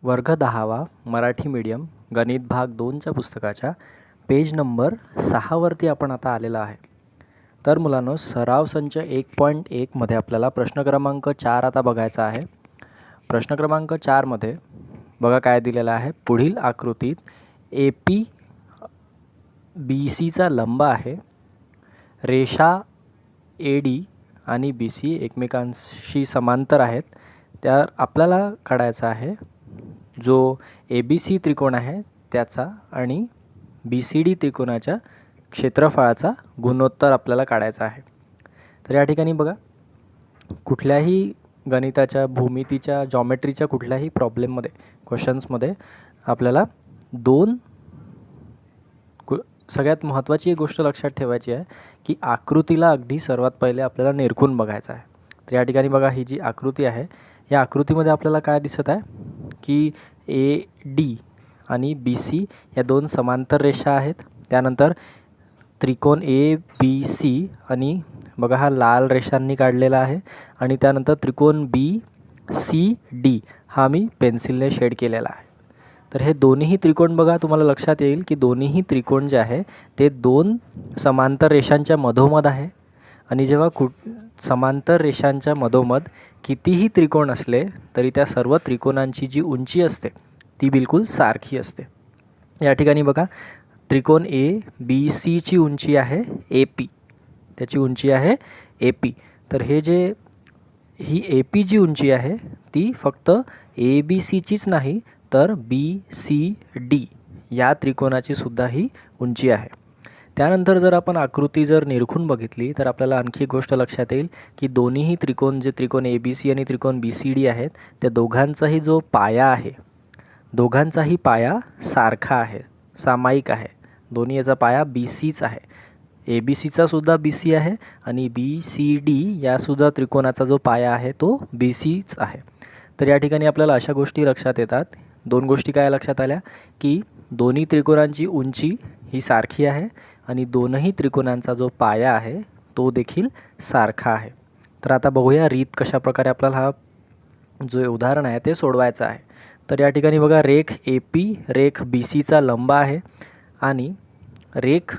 वर्ग 10वा मराठी मीडियम गणित भाग 2च्या पुस्तकाच्या पेज नंबर 6वरती आपण आता आलेला आहे. तर मुलांनो, सराव संच 1.1 मध्ये आपल्याला प्रश्न क्रमांक 4 आता बघायचा आहे. प्रश्न क्रमांक 4 मध्ये बघा काय दिलेला आहे. पुढील आकृतीत AP BCचा लंब आहे. रेषा AD आणि BC एकमेकांशी समांतर आहेत. त्या आपल्याला काढायचा आहे जो ABC त्रिकोण आहे त्याचा आणि BCD त्रिकोणाच्या क्षेत्रफळाचा गुणोत्तर आपल्याला काढायचा आहे. तर या ठिकाणी बघा, कुठल्याही गणिताच्या भूमितीच्या जॉमेट्रीच्या कुठल्याही प्रॉब्लेममध्ये क्वेश्चन्समध्ये आपल्याला सगळ्यात महत्त्वाची एक गोष्ट लक्षात ठेवायची आहे की आकृतीला अगदी सर्वात पहिले आपल्याला निरखून बघायचं आहे. तर या ठिकाणी बघा, ही जी आकृती आहे या आकृतीमध्ये आपल्याला काय दिसत आहे की AD आणि BC या दोन समांतर रेषा आहेत. त्यानंतर त्रिकोण ABC आणि बघा हा लाल रेषांनी काढलेला आहे आणि त्यानंतर त्रिकोण BCD हा मी पेन्सिलने शेड केलेला आहे. तर हे दोन्ही त्रिकोण बघा, तुम्हाला लक्षात येईल की दोन्ही त्रिकोण जे आहे ते दोन समांतर रेषांच्या मधोमध आहे. आणि जेव्हा समांतर रेषांच्या मधोमध कितीही त्रिकोण असले तरी त्या सर्व त्रिकोणांची जी उंची असते ती बिलकुल सारखी असते. या ठिकाणी बघा, त्रिकोण ABC ची उंची आहे AP, त्याची उंची आहे AP. तर ही AP जी उंची आहे ती फक्त ABCचीच नाही तर BCD या त्रिकोणाची सुद्धा ही उंची आहे. त्यानंतर जर आपण आकृती निरखून बघितली तर आपल्याला आणखी एक गोष्ट लक्षात येईल की दोन्ही त्रिकोण जे त्रिकोण ABC आणि त्रिकोण BCD आहेत त्या दोघांचाही जो पाया आहे, दोघांचाही पाया सारखा आहे, सामायिक आहे. दोन्ही याचा पाया BCच आहे. ABCचा सुद्धा BC आहे आणि BCD या सुद्धा त्रिकोणाचा जो पाया आहे तो BCच आहे. तर या ठिकाणी आपल्याला अशा गोष्टी लक्षात येतात. दोन गोष्टी काय लक्षात आल्या की दोन्ही त्रिकोणांची उंची ही सारखी आहे आणि दोनही त्रिकोणांचा जो पाया आहे तो देखील सारखा आहे. तर आता बघूया रीत कशा प्रकारे आपल्याला हा जो उदाहरण आहे ते सोडवायचं आहे. तर या ठिकाणी बघा, रेख AP रेख BCचा लंब आहे आणि रेख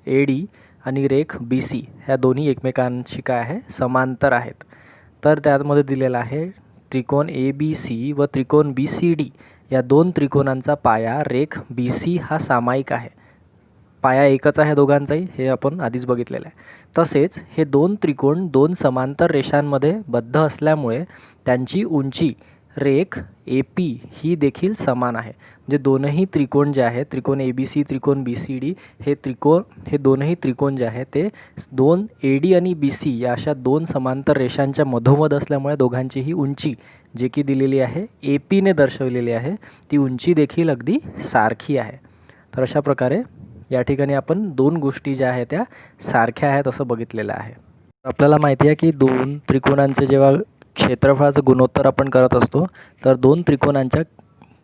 AD आणि रेख BC ह्या दोन्ही एकमेकांशी काय आहे, समांतर आहेत. तर त्यामध्ये दिलेला आहे त्रिकोण ABC व त्रिकोण BCD या दोन त्रिकोणांचा पाया रेख BC हा सामायिक आहे. पाया एकच आहे दोघांचाही, हे आपण आधीच बघितलेलं आहे. तसेच हे दोन त्रिकोण दोन समांतर रेषांमध्ये बद्ध असल्यामुळे त्यांची उंची रेख AP ही देखील समान आहे. म्हणजे दोनही त्रिकोण जे आहेत, त्रिकोण ABC त्रिकोण BCD हे दोनही त्रिकोण जे आहेत ते दोन AD आणि BC या अशा दोन समांतर रेषांच्या मधोमध असल्यामुळे दोघांची ही उंची जे की दिलेली आहे AP ने दर्शवलेली आहे ती उंची देखील अगदी सारखी आहे. तर अशा प्रकारे या ठिकाणी आपण दोन गोष्टी ज्या आहेत त्या सारख्या आहेत असं बघितलेलं आहे. आपल्याला माहिती आहे की दोन त्रिकोणांचे जेव्हा क्षेत्रफळाचं गुणोत्तर आपण करत असतो तर दोन त्रिकोणांच्या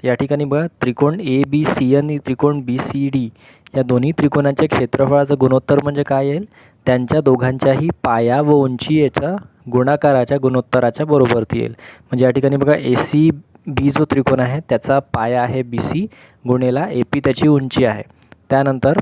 या ठिकाणी बघा, त्रिकोण ABC आणि त्रिकोण BCD या दोन्ही त्रिकोणांच्या क्षेत्रफळाचं गुणोत्तर म्हणजे काय येईल, त्यांच्या दोघांच्याही पाया व उंची याच्या गुणाकाराच्या गुणोत्तराच्या बरोबरती येईल. म्हणजे या ठिकाणी बघा, ACB जो त्रिकोण आहे त्याचा पाया आहे BC गुणेला AP त्याची उंची आहे. त्यानंतर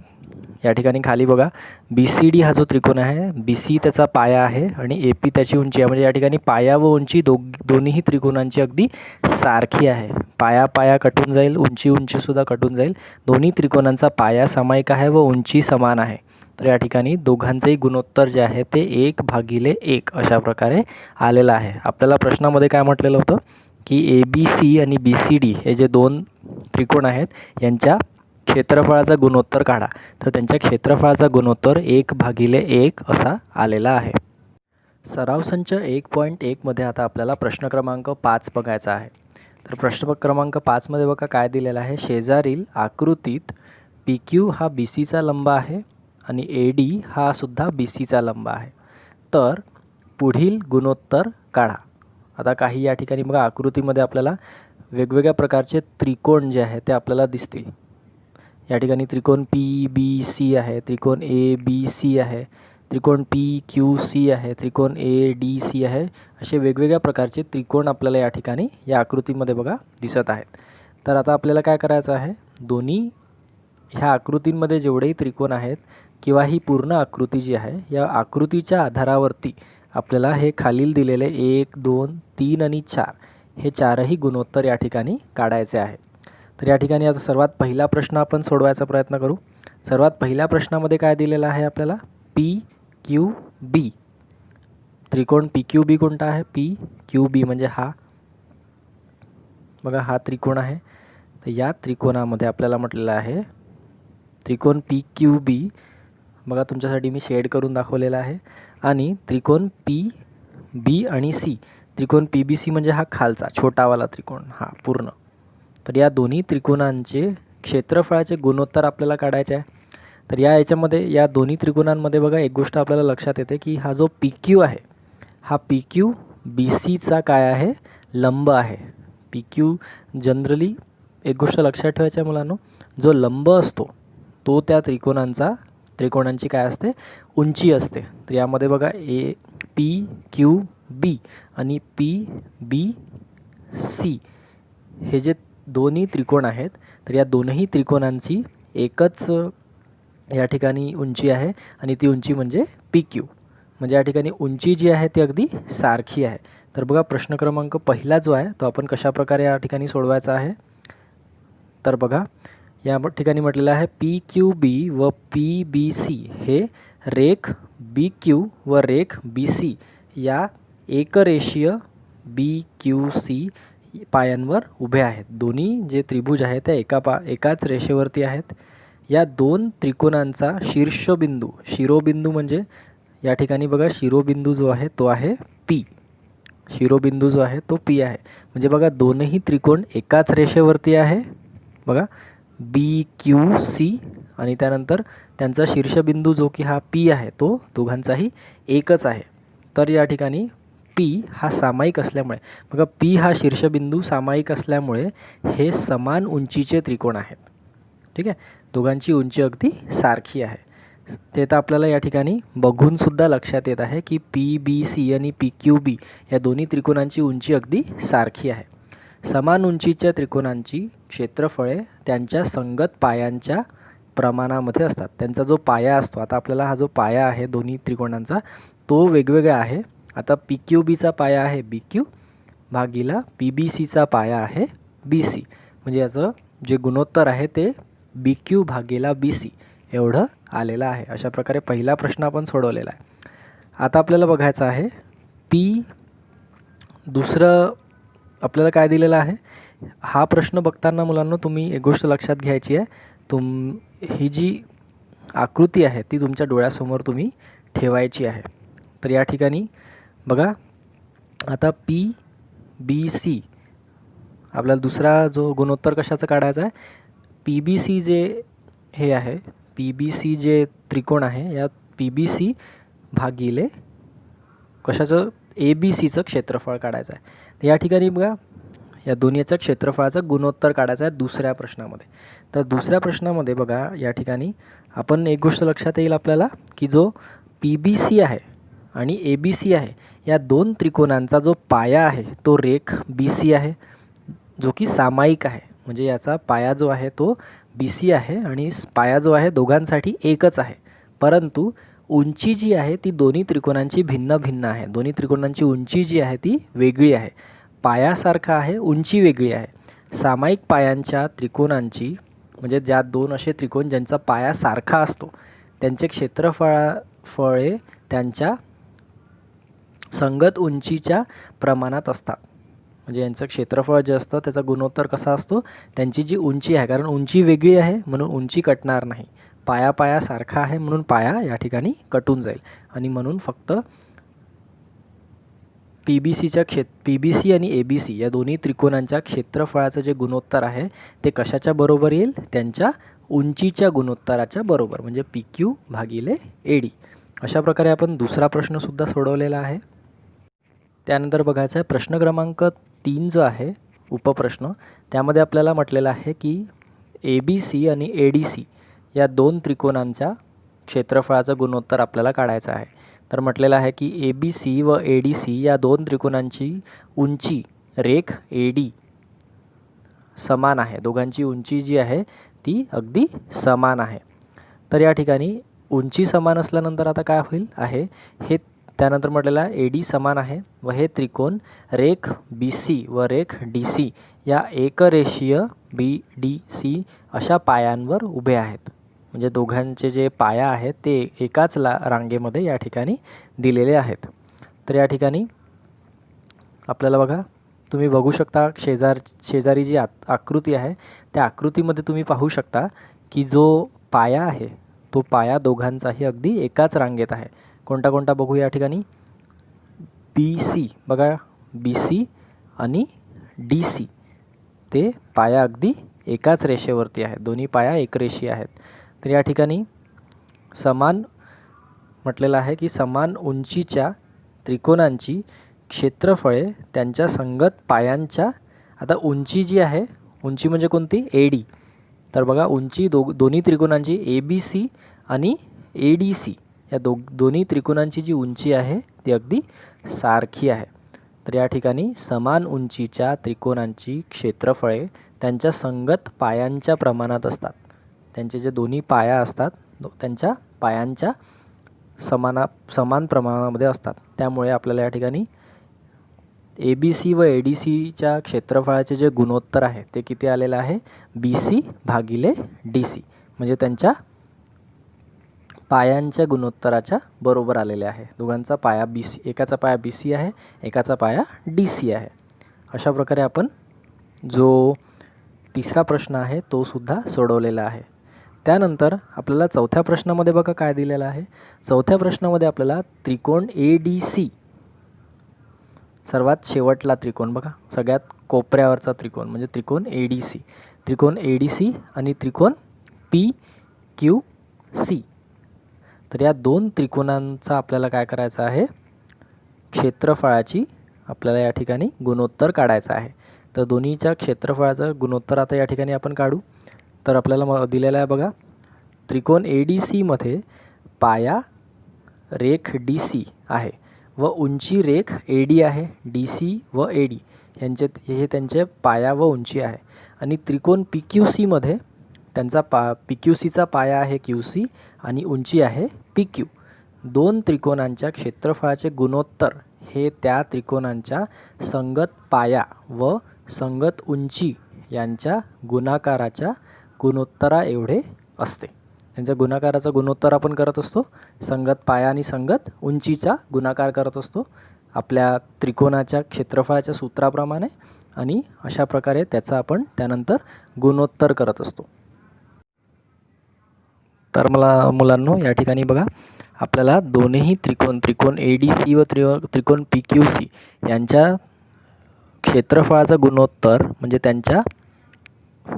या ठिकाणी खाली बघा, BCD हा जो त्रिकोण आहे BC त्याचा पाया आहे आणि AP त्याची उंची आहे. म्हणजे या ठिकाणी पाया व उंची दोन्ही त्रिकोणांची अगदी सारखी आहे. पाया कटून जाईल, उंचीसुद्धा कटून जाईल. दोन्ही त्रिकोणांचा पाया सामायिक आहे व उंची समान आहे. तर या ठिकाणी दोघांचेही गुणोत्तर जे आहे ते 1/1 अशा प्रकारे आलेलं आहे. आपल्याला प्रश्नामध्ये काय म्हटलेलं होतं की ABC आणि BCD हे जे दोन त्रिकोण आहेत यांच्या क्षेत्रफळाचा गुणोत्तर काढा. तर त्यांच्या क्षेत्रफळाचा गुणोत्तर 1/1 असा आलेला आहे. सराव संच 1.1 मध्ये आता आपल्याला प्रश्न क्रमांक 5 बघायचा आहे. तर प्रश्न क्रमांक 5 मध्ये बघा काय दिलेलं आहे. शेजारील आकृतीत PQ हा BCचा लंब आहे आणि AD हा सुद्धा BCचा लंब आहे. तर पुढील गुणोत्तर काढा. आता काही या ठिकाणी बघा आकृतीमध्ये आपल्याला वेगवेगळ्या प्रकारचे त्रिकोण जे आहेत ते आपल्याला दिसतील. या ठिकाणी त्रिकोण PBC आहे, त्रिकोण ABC आहे, त्रिकोण PQC आहे, त्रिकोण ADC आहे. असे वेगवेगळ्या प्रकारचे त्रिकोण आपल्याला या ठिकाणी या आकृतीमध्ये बघा दिसत आहेत. तर आता आपल्याला काय करायचं आहे, दोन्ही ह्या आकृतींमध्ये जेवढेही त्रिकोण आहेत किंवा ही पूर्ण आकृती जी आहे, या आकृतीच्या आधारावरती आपल्याला हे खालील दिलेले 1, 2, 3 आणि 4 हे चारही गुणोत्तर या ठिकाणी काढायचे आहे. तर या ठिकाणी आता सर्वात पहिला प्रश्न आपण सोडवायचा प्रयत्न करू. सर्वात पहिल्या प्रश्नामध्ये काय दिलेलं आहे आपल्याला, पी क्यू बी. त्रिकोण पी क्यू बी कोणता आहे, पी क्यू बी म्हणजे हा बघा, हा त्रिकोण आहे. तर या त्रिकोणामध्ये आपल्याला म्हटलेलं आहे त्रिकोण पी क्यू बी, बघा तुमच्यासाठी मी शेड करून दाखवलेला आहे. आणि त्रिकोण पी बी आणि सी, त्रिकोण पी बी सी म्हणजे हा खालचा छोटावाला त्रिकोण, हा पूर्ण. तर या दोन्ही त्रिकोणांचे क्षेत्रफळाचे गुणोत्तर आपल्याला काढायचे आहे. तर याच्यामध्ये या दोन्ही त्रिकोणांमध्ये बघा एक गोष्ट आपल्याला लक्षात येते की हा जो पी क्यू आहे, हा पी क्यू बी सीचा काय आहे, लंब आहे. पी क्यू जनरली एक गोष्ट लक्षात ठेवायची आहे मुलांनो, जो लंब असतो तो त्या त्रिकोणांची काय असते, उंची असते. तर यामध्ये बघा पी क्यू बी आणि पी बी सी हे जे दोन्ही त्रिकोण आहेत, तर या दोनही त्रिकोणांची एकच या ठिकाणी उंची आहे आणि ती उंची म्हणजे पी क्यू. म्हणजे या ठिकाणी उंची जी आहे ती अगदी सारखी आहे. तर बघा प्रश्न क्रमांक पहिला जो आहे तो आपण कशाप्रकारे या ठिकाणी सोडवायचा आहे. तर बघा या ठिकाणी म्हटलेलं आहे पी क्यू बी व पी बी सी हे रेख बी क्यू व रेख बी सी या एकरेषीय बी क्यू सी पायांवर उभे आहेत. दोन्ही जे त्रिभुज आहेत त्या एकाच रेषेवरती आहेत. या दोन त्रिकोणांचा शीर्षबिंदू, शिरोबिंदू म्हणजे या ठिकाणी बघा शिरोबिंदू जो आहे तो आहे पी, शिरोबिंदू जो आहे तो पी आहे. म्हणजे बघा दोनही त्रिकोण एकाच रेषेवरती आहे बघा, बी क्यू सी, आणि त्यानंतर त्यांचा शीर्षबिंदू जो की हा पी आहे तो दोघांचाही एकच आहे. तर या ठिकाणी पी हा सामायिक असल्यामुळे बघा, पी हा शीर्षबिंदू सामायिक असल्यामुळे हे समान उंचीचे त्रिकोण आहेत. ठीक आहे, दोघांची उंची अगदी सारखी आहे. ते तर आपल्याला या ठिकाणी बघूनसुद्धा लक्षात येत आहे की पी बी सी आणि पी क्यू बी या दोन्ही त्रिकोणांची उंची अगदी सारखी आहे. समान उंचीच्या त्रिकोणांची क्षेत्रफळे त्यांच्या संगत पायांच्या प्रमाणामध्ये असतात. त्यांचा जो पाया असतो, आता आपल्याला हा जो पाया आहे दोन्ही त्रिकोणांचा तो वेगवेगळा आहे. आता पी क्यू बीचा पाया आहे बी क्यू भागीला पी बी सीचा पाया आहे बी सी. म्हणजे याचं जे गुणोत्तर आहे ते बी क्यू भागीला बी सी एवढं आलेलं आहे. अशा प्रकारे पहिला प्रश्न आपण सोडवलेला आहे. आता आपल्याला बघायचं आहे पी, दुसरं आपल्याला काय दिलेलं आहे. हा प्रश्न बघताना मुलांना तुम्ही एक गोष्ट लक्षात घ्यायची आहे, ही जी आकृती आहे ती तुमच्या डोळ्यासमोर तुम्ही ठेवायची आहे. तर या ठिकाणी बघा आता पी बी सी आपल्याला दुसरा जो गुणोत्तर कशाचा काढायचा आहे, पी बी सी जे हे आहे, पी बी सी जे त्रिकोण आहे या पी बी सी भागिले कशाचं, ए बी सीचं क्षेत्रफळ काढायचं आहे. तर या ठिकाणी बघा या दोन्हीच्या क्षेत्रफळाचं गुणोत्तर काढायचं आहे दुसऱ्या प्रश्नामध्ये. तर दुसऱ्या प्रश्नामध्ये बघा या ठिकाणी आपण एक गोष्ट लक्षात येईल आपल्याला की जो पी बी सी आहे आणि ए बी सी आहे या दोन त्रिकोणांचा जो पाया आहे तो रेख बी सी आहे जो की सामायिक आहे. म्हणजे याचा पाया जो आहे तो बी सी आहे आणि पाया जो आहे दोघांसाठी एकच आहे. परंतु उंची जी आहे ती दोन्ही त्रिकोणांची भिन्न भिन्न आहे. दोन्ही त्रिकोणांची उंची जी आहे ती वेगळी आहे. पायासारखा आहे, उंची वेगळी आहे. सामायिक पायांच्या त्रिकोणांची म्हणजे ज्या दोन असे त्रिकोण ज्यांचा पाया सारखा असतो त्यांचे क्षेत्रफळे त्यांच्या संगत उंचीच्या प्रमाणात असतात. म्हणजे यांचं क्षेत्रफळ जे असतं त्याचा गुणोत्तर कसा असतो, त्यांची जी उंची आहे, कारण उंची वेगळी आहे म्हणून उंची कटणार नाही. पाया सारखा आहे म्हणून पाया या ठिकाणी कटून जाईल आणि म्हणून फक्त पी बी सी आणि ए बी सी या दोन्ही त्रिकोणांच्या क्षेत्रफळाचं जे गुणोत्तर आहे ते कशाच्या बरोबर येईल, त्यांच्या उंचीच्या गुणोत्तराच्या बरोबर, म्हणजे पी क्यू भागिले ए डी. अशा प्रकारे आपण दुसरा प्रश्नसुद्धा सोडवलेला आहे. त्यानंतर बघायचं आहे प्रश्न क्रमांक 3 जो आहे उपप्रश्न, त्यामध्ये आपल्याला म्हटलेलं आहे की ए बी सी आणि ए डी सी या दोन त्रिकोणांच्या क्षेत्रफळाचं गुणोत्तर आपल्याला काढायचं आहे. तर म्हटलेलं आहे की ए बी सी व ए डी सी या दोन त्रिकोणांची उंची रेख ए डी समान आहे, दोघांची उंची जी आहे ती अगदी समान आहे. तर या ठिकाणी उंची समान असल्यानंतर आता काय होईल आहे हे त्यानंतर म्हटलेलं आहे AD समान आहे व हे त्रिकोण रेख BC व रेख DC या एकरेषीय BDC अशा पायांवर उभे आहेत. म्हणजे दोघांचे जे पाया आहेत ते एकाच रांगेमध्ये या ठिकाणी दिलेले आहेत. तर या ठिकाणी आपल्याला बघा, तुम्ही बघू शकता शेजारी जी आकृती आहे त्या आकृतीमध्ये तुम्ही पाहू शकता की जो पाया आहे तो पाया दोघांचाही अगदी एकाच रांगेत आहे. कोणता कोणता बघू या ठिकाणी. BC बघा, BC आणि DC ते पाया अगदी एकाच रेषेवरती आहेत, दोन्ही पाया एकरेषीय आहेत. तर या ठिकाणी समान म्हटलेलं आहे की समान उंचीच्या त्रिकोणांची क्षेत्रफळे त्यांच्या संगत पायांच्या, आता उंची जी आहे, उंची म्हणजे कोणती, AD. तर बघा उंची दोन्ही त्रिकोणांची ABC आणि ADC या दोन्ही त्रिकोणांची जी उंची आहे ती अगदी सारखी आहे. तर या ठिकाणी समान उंचीच्या त्रिकोणांची क्षेत्रफळे त्यांच्या संगत पायांच्या प्रमाणात असतात. त्यांचे जे दोन्ही पाया असतात त्यांच्या पायांच्या समान प्रमाणामध्ये असतात. त्यामुळे आपल्याला या ठिकाणी ABC व ADCच्या क्षेत्रफळाचे जे गुणोत्तर आहे ते किती आलेलं आहे, BC भागिले DC, म्हणजे त्यांच्या पायांच्या गुणोत्तराच्या बरोबर आलेले आहे. दोघांचा पाया BC, एकाचा पाया BC आहे, एकाचा पाया DC आहे. अशा प्रकारे आपण जो तिसरा प्रश्न आहे तो सुद्धा सोडवलेला आहे. त्यानंतर आपल्याला चौथ्या प्रश्नामध्ये बघा काय दिलेलं आहे. चौथ्या प्रश्नामध्ये आपल्याला त्रिकोण ADC, सर्वात शेवटला त्रिकोण बघा, सगळ्यात कोपऱ्यावरचा त्रिकोण म्हणजे त्रिकोण ADC, त्रिकोण ADC आणि त्रिकोण PQC. तर या दोन त्रिकोणांचा आपल्याला काय करायचं आहे, क्षेत्रफळाची आपल्याला या ठिकाणी गुणोत्तर काढायचं आहे. तर दोन्हीच्या क्षेत्रफळाचं गुणोत्तर आता या ठिकाणी आपण काढू. तर आपल्याला दिलेलं आहे बघा, त्रिकोण ADC मध्ये पाया रेख DC आहे व उंची रेख AD आहे. DC व AD हे त्यांचे पाया व उंची आहे. आणि त्रिकोण PQC मध्ये त्यांचा PQCचा पाया आहे QC आणि उंची आहे PQ. दोन त्रिकोणांच्या क्षेत्रफळाचे गुणोत्तर हे त्या त्रिकोणांच्या संगत पाया व संगत उंची यांच्या गुणाकाराच्या गुणोत्तरा एवढे असते. त्यांच्या गुणाकाराचा गुणोत्तर आपण करत असतो, संगत पाया आणि संगत उंचीचा गुणाकार करत असतो आपल्या त्रिकोणाच्या क्षेत्रफळाच्या सूत्राप्रमाणे, आणि अशा प्रकारे त्याचा आपण त्यानंतर गुणोत्तर करत असतो. तर मुलांनो या ठिकाणी बघा, आपल्याला दोन्ही त्रिकोण ADC व त्रिकोण PQC यांच्या क्षेत्रफळाचा गुणोत्तर म्हणजे त्यांच्या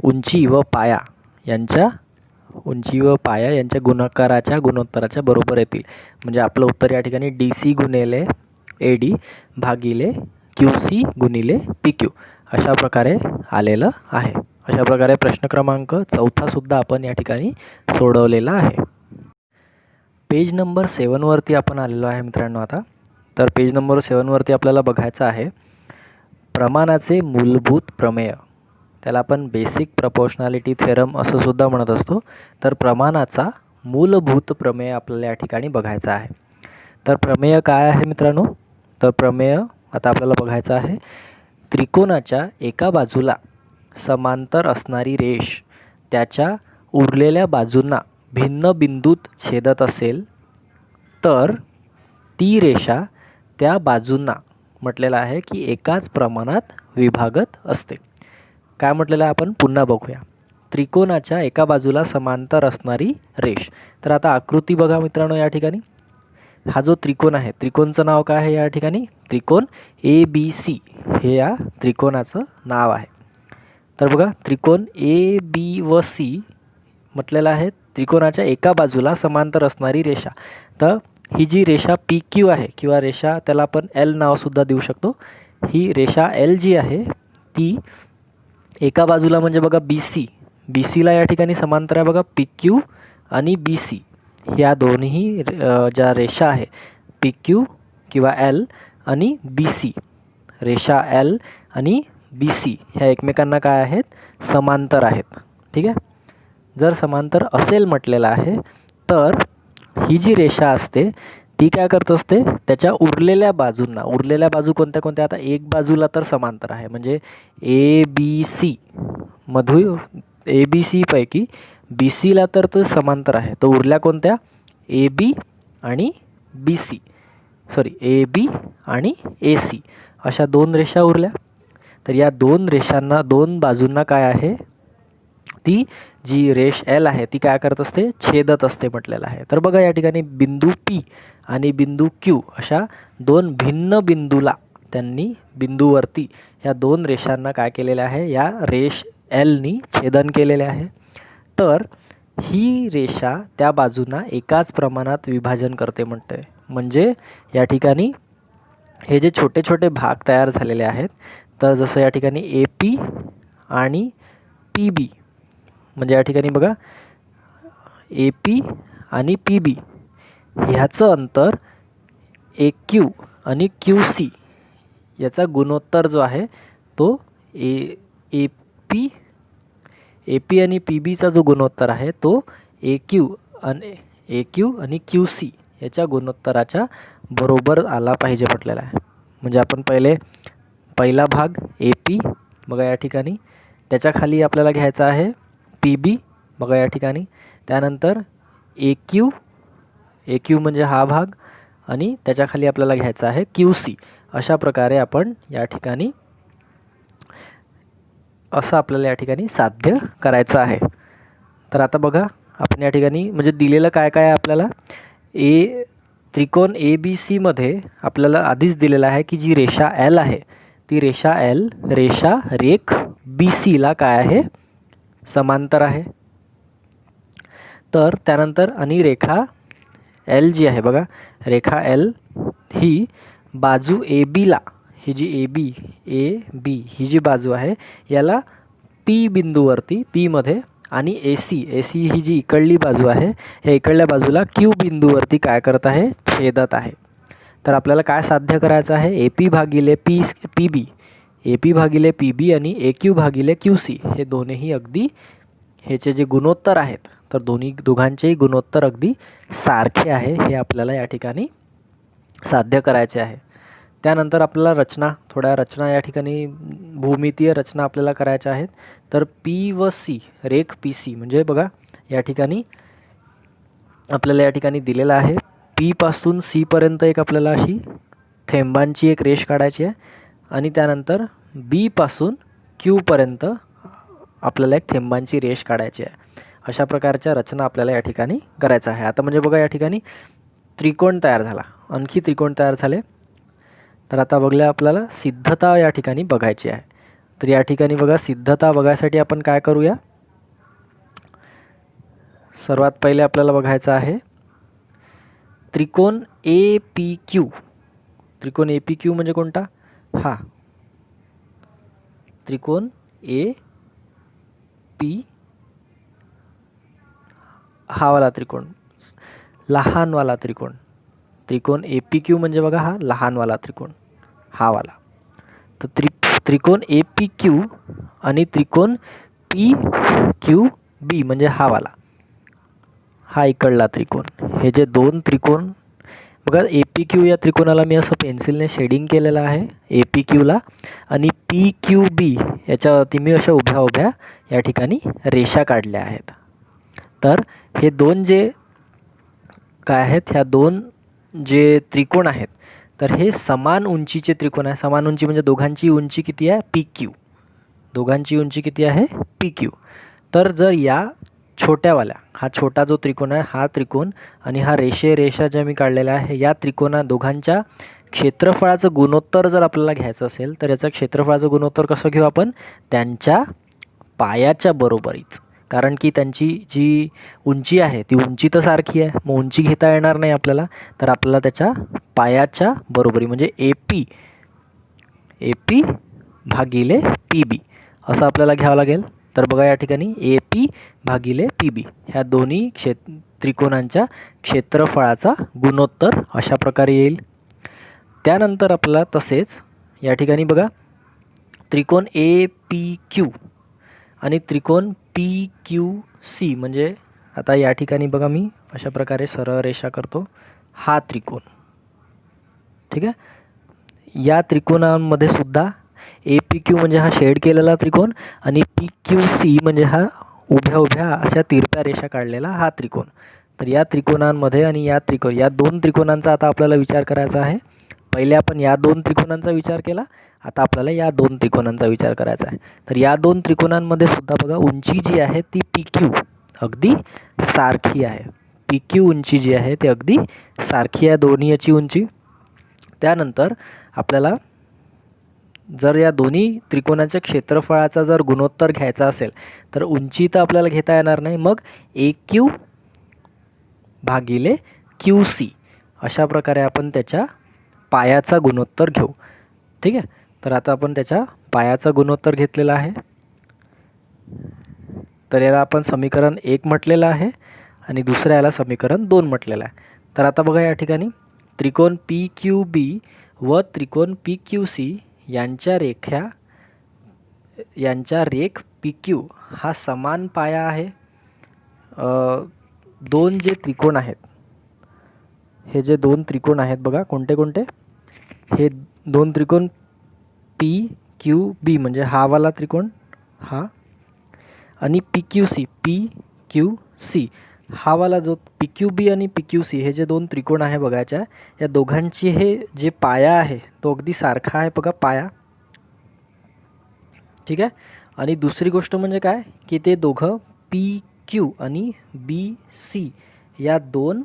उंची व पाया यांच्या गुणाकाराच्या गुणोत्तराच्या बरोबर येतील. म्हणजे आपलं उत्तर या ठिकाणी DC गुणिले AD भागिले QC गुणिले PQ अशा प्रकारे आलेलं आहे. अशा प्रकारे प्रश्न क्रमांक 4 सुद्धा आपण या ठिकाणी सोडवलेला आहे. पेज नंबर 7 वरती आपण आलेलो आहे मित्रांनो आता. तर पेज नंबर 7 वरती आपल्याला बघायचं आहे प्रमाणाचे मूलभूत प्रमेय. त्याला आपण बेसिक प्रपोर्शनॅलिटी थेरम असं सुद्धा म्हणत असतो. तर प्रमाणाचा मूलभूत प्रमेय आपल्याला या ठिकाणी बघायचा आहे. तर प्रमेय काय आहे मित्रांनो, तर प्रमेय आता आपल्याला बघायचं आहे, त्रिकोणाच्या एका बाजूला समांतर असणारी रेष त्याच्या उरलेल्या बाजूंना भिन्न बिंदूत छेदत असेल तर ती रेषा त्या बाजूंना म्हटलेलं आहे की एकाच प्रमाणात विभागत असते. काय म्हटलेलं आहे आपण पुन्हा बघूया. त्रिकोणाच्या एका बाजूला समांतर असणारी रेष. तर आता आकृती बघा मित्रांनो, या ठिकाणी हा जो त्रिकोण आहे, त्रिकोणचं नाव काय आहे या ठिकाणी, त्रिकोण ABC हे या त्रिकोणाचं नाव आहे. तर बघा त्रिकोण AB व C म्हटलेलं आहे त्रिकोणाच्या एका बाजूला समांतर असणारी रेषा. तर ही जी रेषा PQ आहे किंवा रेषा त्याला आपण L नावसुद्धा देऊ शकतो. ही रेषा L जी आहे ती एका बाजूला म्हणजे बघा BCला या ठिकाणी समांतर आहे बघा PQ आणि BC. ह्या दोन्ही ज्या रेषा आहे PQ किंवा L आणि BC, रेषा L आणि बी सी ह्या एकमेकांना काय आहेत समांतर आहेत. ठीक आहे. जर समांतर असेल म्हटलेलं आहे तर ही जी रेषा असते ती काय करत असते त्याच्या उरलेल्या बाजूंना, उरलेल्या बाजू कोणत्या कोणत्या, आता एक बाजूला तर समांतर आहे म्हणजे ए बी सी मधून ए बी सी पैकी बी सीला तर तो समांतर आहे, तर उरल्या कोणत्या ए बी आणि B C, sorry A B आणि ए सी अशा दोन रेषा उरल्या. तर या दोन रेषांना, दोन बाजूंना काय आहे, ती जी रेष एल आहे ती काय करत असते छेदत असते म्हटलेलं आहे. तर बघा या ठिकाणी बिंदू पी आणि बिंदू क्यू अशा दोन भिन्न बिंदूला त्यांनी बिंदूवरती ह्या दोन रेषांना काय केलेलं आहे, या रेष एलनी छेदन केलेले आहे. तर ही रेषा त्या बाजूंना एकाच प्रमाणात विभाजन करते म्हणते. म्हणजे या ठिकाणी हे जे छोटे छोटे भाग तयार झालेले आहेत, तर जसं या ठिकाणी ए पी आणि पी बी, म्हणजे या ठिकाणी बघा ए पी आणि पी बी ह्याचं अंतर ए क्यू आणि क्यू सी याचा गुणोत्तर जो आहे तो ए पी आणि पी बीचा जो गुणोत्तर आहे तो ए क्यू आणि क्यू सी याच्या गुणोत्तराच्या बरोबर आला पाहिजे म्हटलेला आहे. म्हणजे आपण पहिला भाग ए पी बघा या ठिकाणी, त्याच्या खाली आपल्याला घ्यायचा आहे पी बी बघा या ठिकाणी, त्यानंतर ए क्यू म्हणजे हा भाग आणि त्याच्या खाली आपल्याला घ्यायचा आहे क्यू सी. अशा प्रकारे आपण या ठिकाणी असं आपल्याला या ठिकाणी साध्य करायचं आहे. तर आता बघा आपण या ठिकाणी म्हणजे दिलेलं काय काय आहे आपल्याला, त्रिकोण ए बी सीमध्ये आपल्याला आधीच दिलेलं आहे की जी रेषा एल आहे ती रेषा एल रेख बी सीला काय आहे समांतर आहे. तर त्यानंतर आणि रेखा एल जी आहे बघा, रेखा एल ही बाजू ए बीला, ही जी ए बी ही जी बाजू आहे याला पी बिंदूवरती पीमध्ये आणि ए सी ही जी इकडली बाजू आहे ह्या इकडल्या बाजूला क्यू बिंदूवरती काय करत आहे छेदत आहे. तर आपल्याला काय साध्य करायचं आहे, ए पी भागिले पी बी, ए पी भागिले पी बी आणि ए क्यू भागिले क्यू सी हे दोन्ही अगदी ह्याचे जे गुणोत्तर आहेत तर दोघांचेही गुणोत्तर अगदी सारखे आहे हे आपल्याला या ठिकाणी साध्य करायचे आहे. त्यानंतर आपल्याला थोड्या रचना या ठिकाणी भूमितीय रचना आपल्याला करायच्या आहेत. तर पी व सी रेख पी सी म्हणजे बघा या ठिकाणी आपल्याला या ठिकाणी दिलेलं आहे पी पासून सी पर्यंत एक आपल्याला अशी थेंबांची एक रेष काढायची आहे आणि त्यानंतर बी पासून क्यू पर्यंत आपल्याला एक थेंबांची रेष काढायची आहे. अशा प्रकारच्या रचना आपल्याला या ठिकाणी करायचं आहे. आता म्हणजे बघा या ठिकाणी त्रिकोण तयार झाला, आणखी त्रिकोण तयार झाले. तर आता बघल्या आपल्याला सिद्धता या ठिकाणी बघायची आहे. तर या ठिकाणी बघा सिद्धता बघायसाठी आपण काय करूया, सर्वात पहिले आपल्याला बघायचं आहे त्रिकोण ए पी क्यू. त्रिकोण ए पी क्यू म्हणजे कोणता, हा त्रिकोण ए पी, हा वाला त्रिकोण लहानवाला त्रिकोण, त्रिकोण ए पी क्यू म्हणजे बघा हा लहानवाला त्रिकोण हा वाला. तर त्रिकोण ए पी क्यू आणि त्रिकोण पी क्यू बी म्हणजे हा वाला, हा इकडला त्रिकोण. हे जे दोन त्रिकोण बघा ए पी क्यू या त्रिकोणाला मी असं पेन्सिलने शेडिंग केलेलं आहे ए पी क्यूला, आणि पी क्यू बी याच्यावरती मी अशा उभ्या या ठिकाणी रेषा काढल्या आहेत. तर हे दोन जे काय आहेत, ह्या दोन जे त्रिकोण आहेत तर हे समान उंचीचे त्रिकोण आहे. समान उंची म्हणजे दोघांची उंची किती आहे पी क्यू, दोघांची उंची किती आहे पी क्यू. तर जर या छोट्यावाल्या, हा छोटा जो त्रिकोण आहे हा त्रिकोण आणि हा रेषा ज्या मी काढलेल्या आहे या त्रिकोणा दोघांच्या क्षेत्रफळाचं गुणोत्तर जर आपल्याला घ्यायचं असेल तर याचं क्षेत्रफळाचं गुणोत्तर कसं घेऊ आपण, त्यांच्या पायाच्या बरोबरीच. कारण की त्यांची जी उंची आहे ती उंची तर सारखी आहे, मग उंची घेता येणार नाही आपल्याला, तर आपल्याला त्याच्या पायाच्या बरोबरी म्हणजे ए पी भागिले पी बी असं आपल्याला घ्यावं लागेल. तर बघा या ठिकाणी ए पी भागिले पी बी ह्या दोन्ही त्रिकोणांच्या क्षेत्रफळाचा गुणोत्तर अशा प्रकारे येईल. त्यानंतर आपल्याला तसेच या ठिकाणी बघा त्रिकोण ए पी क्यू आणि त्रिकोण पी क्यू सी, म्हणजे आता या ठिकाणी बघा मी अशा प्रकारे सरळ रेषा करतो, हा त्रिकोण, ठीक आहे. या त्रिकोणामध्ये सुद्धा ए पी क्यू म्हणजे हा शेड केलेला त्रिकोण आणि पी क्यू सी म्हणजे हा उभ्या उभ्या अशा तिरप्या रेषा काढलेला हा त्रिकोण. तर या त्रिकोणांमध्ये आणि या दोन त्रिकोणांचा आता आपल्याला विचार करायचा आहे. पहिले आपण या दोन त्रिकोणांचा विचार केला, आता आपल्याला या दोन त्रिकोणांचा विचार करायचा आहे. तर या दोन त्रिकोणांमध्ये सुद्धा बघा उंची जी आहे ती पी क्यू अगदी सारखी आहे. पी क्यू उंची जी आहे ती अगदी सारखी आहे, दोन्ही याची उंची. त्यानंतर आपल्याला जर या दोन्ही त्रिकोणाच्या क्षेत्रफळाचा जर गुणोत्तर घ्यायचा असेल तर उंची तर आपल्याला घेता येणार नाही, मग ए क्यू भागिले क्यू सी अशा प्रकारे आपण त्याच्या पायाचा गुणोत्तर घेऊ, ठीक आहे. तर आता आपण त्याच्या पायाचा गुणोत्तर घेतलेला आहे. तर याला आपण समीकरण 1 म्हटलेलं आहे आणि दुसऱ्या याला समीकरण 2 म्हटलेलं आहे. तर आता बघा या ठिकाणी त्रिकोण पी क्यू बी व त्रिकोण पी क्यू सी यांच्या रेख पी क्यू हा समान पाया आहे. दोन जे त्रिकोण आहेत, हे जे दोन त्रिकोण आहेत बघा कोणते कोणते, हे दोन त्रिकोण पी क्यू बी म्हणजे हा वाला त्रिकोण हा, आणि पी क्यू सी हा वाला जो पी क्यू बी आणि पी क्यू सी हे जे दोन त्रिकोण आहे बघायच्या, या दोघांची हे जे पाया आहे तो अगदी सारखा आहे बघा पाया, ठीक आहे. आणि दुसरी गोष्ट म्हणजे काय की ते दोघं पी क्यू आणि बी सी या दोन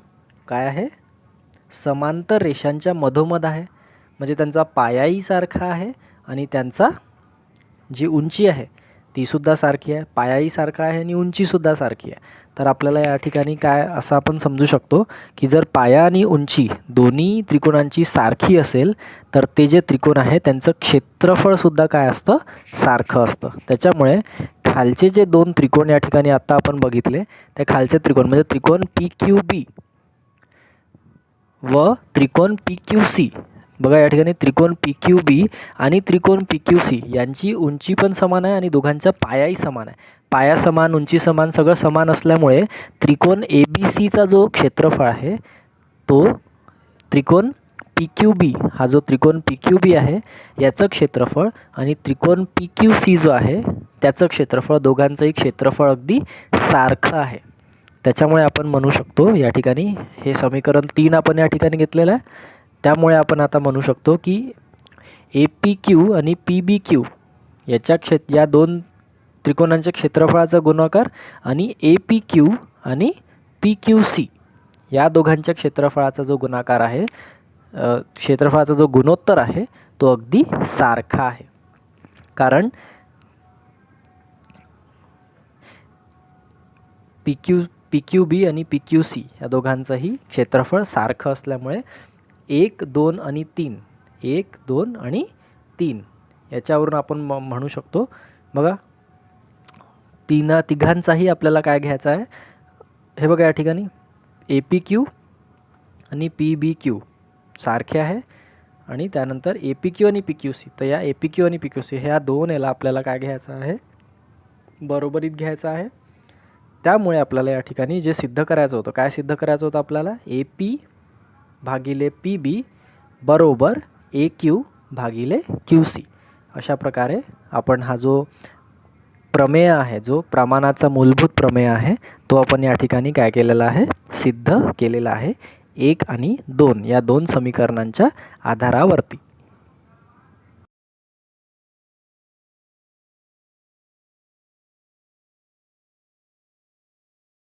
काय आहे समांतर रेषांच्या मधोमध आहे, म्हणजे त्यांचा पायाही सारखा आहे आणि त्यांचा जी उंची आहे तीसुद्धा सारखी आहे, पायाही सारखा आहे आणि उंचीसुद्धा सारखी आहे. तर आपल्याला या ठिकाणी काय असं आपण समजू शकतो की जर पाया आणि उंची दोन्ही त्रिकोणांची सारखी असेल तर ते जे त्रिकोण आहे त्यांचं क्षेत्रफळसुद्धा काय असतं सारखं असतं. त्याच्यामुळे खालचे जे दोन त्रिकोण या ठिकाणी आत्ता आपण बघितले, त्या खालचे त्रिकोण म्हणजे त्रिकोण पी क्यू बी व त्रिकोण पी क्यू सी, बघा या ठिकाणी त्रिकोण पी क्यू बी आणि त्रिकोण पी क्यू सी यांची उंची पण समान आहे आणि दोघांचा पायाही समान आहे. पाया समान, उंची समान, सगळं समान असल्यामुळे त्रिकोण ए बी सीचा जो क्षेत्रफळ आहे तो त्रिकोण पी क्यू बी हा जो त्रिकोण पी क्यू बी आहे याचं क्षेत्रफळ आणि त्रिकोण पी क्यू सी जो आहे त्याचं क्षेत्रफळ, दोघांचंही क्षेत्रफळ अगदी सारखं आहे. त्याच्यामुळे आपण म्हणू शकतो या ठिकाणी हे समीकरण 3 आपण या ठिकाणी घेतलेलं आहे. त्यामुळे आपण आता म्हणू शकतो की ए पी क्यू आणि पी बी क्यू या दोन त्रिकोणांच्या क्षेत्रफळाचा गुणाकार आणि ए पी क्यू आणि पी क्यू सी या दोघांच्या क्षेत्रफळाचा जो गुणाकार आहे, क्षेत्रफळाचा जो गुणोत्तर आहे तो अगदी सारखा आहे. कारण पी क्यू बी आणि पी क्यू सी या दोघांचंही क्षेत्रफळ सारखं असल्यामुळे 1, 2 आणि 3 1, 2 आणि 3 याच्यावरून आपण म्हणू शकतो बघा तिघांचाही आपल्याला काय घ्यायचं आहे, हे बघा या ठिकाणी ए पी क्यू आणि पी बी क्यू सारखे आहे आणि त्यानंतर ए पी क्यू आणि पी क्यू सी. तर या ए पी क्यू आणि पी क्यू सी ह्या दोन याला आपल्याला काय घ्यायचं आहे, बरोबरीत घ्यायचं आहे. त्यामुळे आपल्याला या ठिकाणी जे सिद्ध करायचं होतं, काय सिद्ध करायचं होतं आपल्याला, ए पी भागिले पी बी बरोबर ए क्यू भागिले क्यू सी. अशा प्रकारे आपण हा जो प्रमेय आहे, जो प्रमाणाचा मूलभूत प्रमेय आहे तो आपण या ठिकाणी काय केलेला आहे, सिद्ध केलेला आहे 1 आणि 2 या दोन समीकरणांच्या आधारावरती.